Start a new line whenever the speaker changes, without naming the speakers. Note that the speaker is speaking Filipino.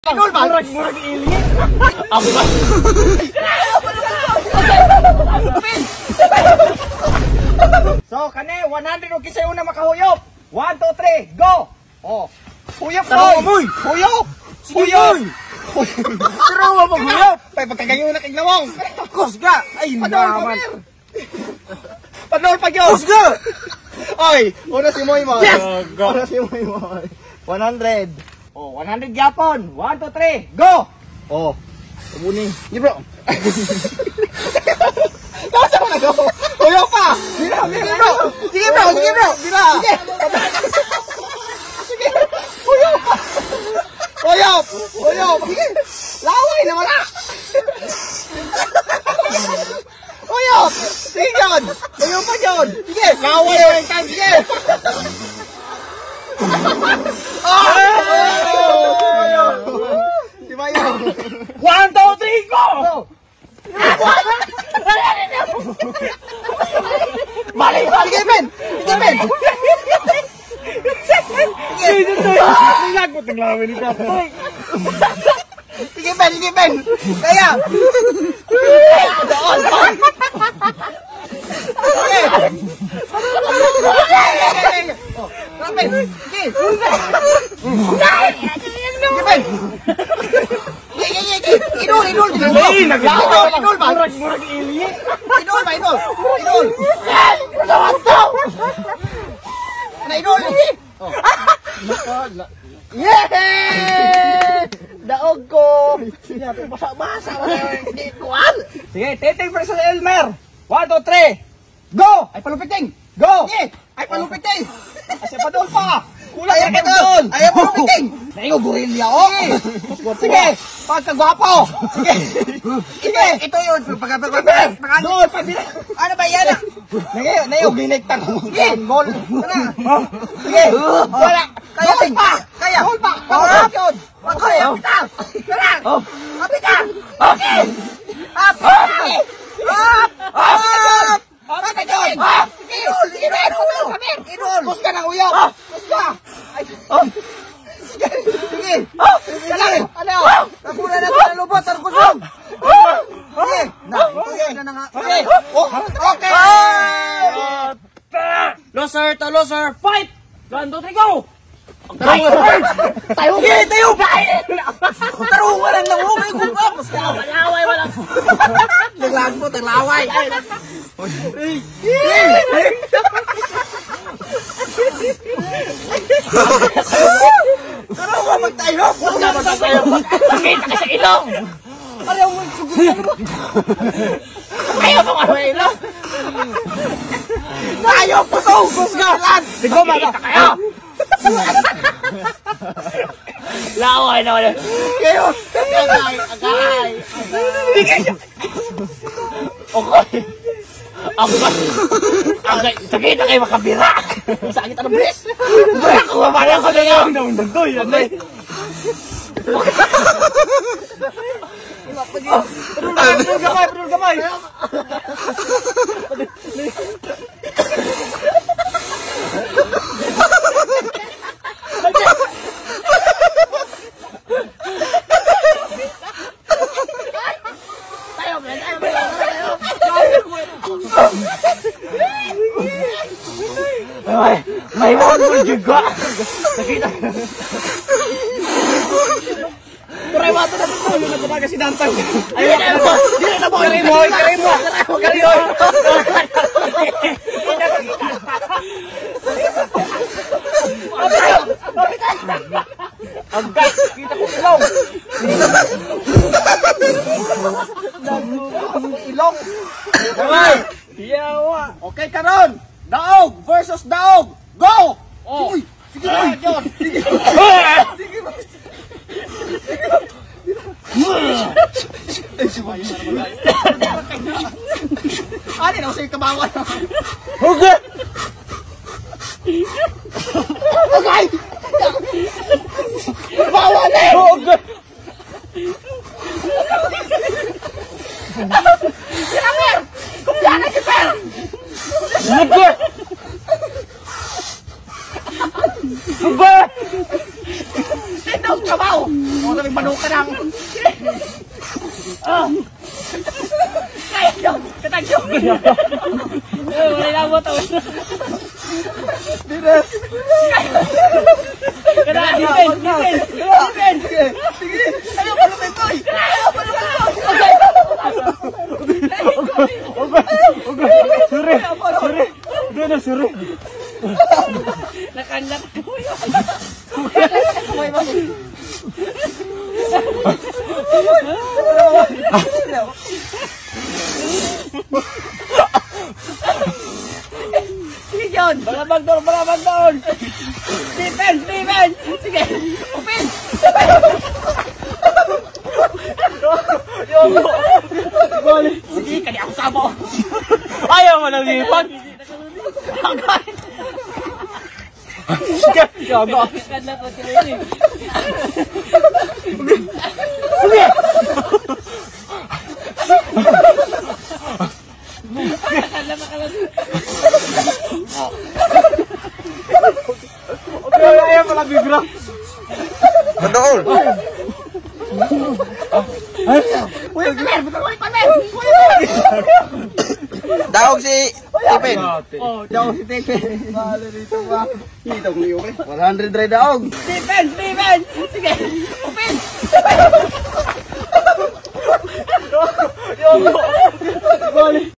Idol ba? Murag alien. Ako ba? So, kani 100 og kisay una makahuyop. 1 2 3, go. Oh. Huyop boy. Huyop. Huyop. Pero mo maghuyop. Pay pagkagayon na kay nawong. Kusga. Ay naman. Padol pa gyud. Kusga. Oy, una si Moy mo. Yes. Una si Moy mo. 100. Oh, 100 yapon. 1 2 3, go. Oh. Tubuni. Ni bro. Kasa mo na go. Huyop pa. Bira, bro. Sige bro. Bira. Sige. Sige. Huyop pa. Huyop. Sige. Laway naman na. Huyop. Sige yun. Huyop pa yun. Sige. Laway naman ka. Sige. Si Mayo. 1 2 3, go. Balik. Sige Ben. Naglagot ng lawan ni Papa. Sige Ben. Kaya. Doon. Sige. Ramen. Sige. Sige Ben. Idol. Idol ba? Murag alien. Idol. Ano idol? Yeah! Daog ko. Basa. Hindi kual. Sige, titing versus Elmer. 1 2 3. Go! Ay palupiting. Go! Ay palupiting. Asya pa doon pa. Kulang ay doon. Ay palupiting. Naingo gorilya oh. Sige, pagkagwapo. Sige. Ito 'yun doon pa bila. Ano ba 'yan? Nayo giniktan ko. Gol. Sige. Wala. Kaya. Gol pa. Yun. Kaya. Tara. Kapitan. Okay. Up. Idol! Puska ng uyok! Puska! Sige! Ano? Napula na ito ng lubot! Ang kusog! Sige! Okay! Loser! Fight! 1 2 3, go! Tayo! Tarungan lang lang! Huwag ko pa! Laway! Naglagpo! Laway! Pero huwag magtayo! Sakit ka sa ilong! Ayaw mo mo ka sa ilong! Ayaw po sa hugos ka! Sige mga kayo! Laway naman! Kayo! Agay! Okay! Agay! Sakit na kayo makabira! Sakit na bilis! Kumamala ko na lang! Nagdoy! Padul gamay! May mo juga. Nakita. Turay wato na dito yung nagpapaga si Dantang. Ayun na mo. Dili na mo. Kare mo. Agay, kita ko ilong. Ilong. Hoy. Yawa. Okay karon. Daog versus Daog. Go! Oh. Sige ba? Sige ba? Ano na usay kabawan? Okay. Okay. Bawa na. Okay. Sinamer. Kumpiyan si Per. Okay. Okay. Ito trabaho. Ano nang manok? Tarang. Kaya katagyo. Wala na mo to. Dire. Kada defense. Sige. Ayo palupit ko. Ayo palupit ko.
Sure. Doon na sure.
Nakanlak ko. Sige, John. Balabag doon. Defense. Sige. Open. Sige, kani ako sabo.
Ayaw mo nang lipat. Gago.
Kanla ko sila yun.
Sige. Ayaw mo lang bibra.
Betul. Daog si Tipin.
Oh, daog si Tipin.
Bale dito ba? Dito ko niyo 100 ray daog.
Defense. Sige. Open.
Bali.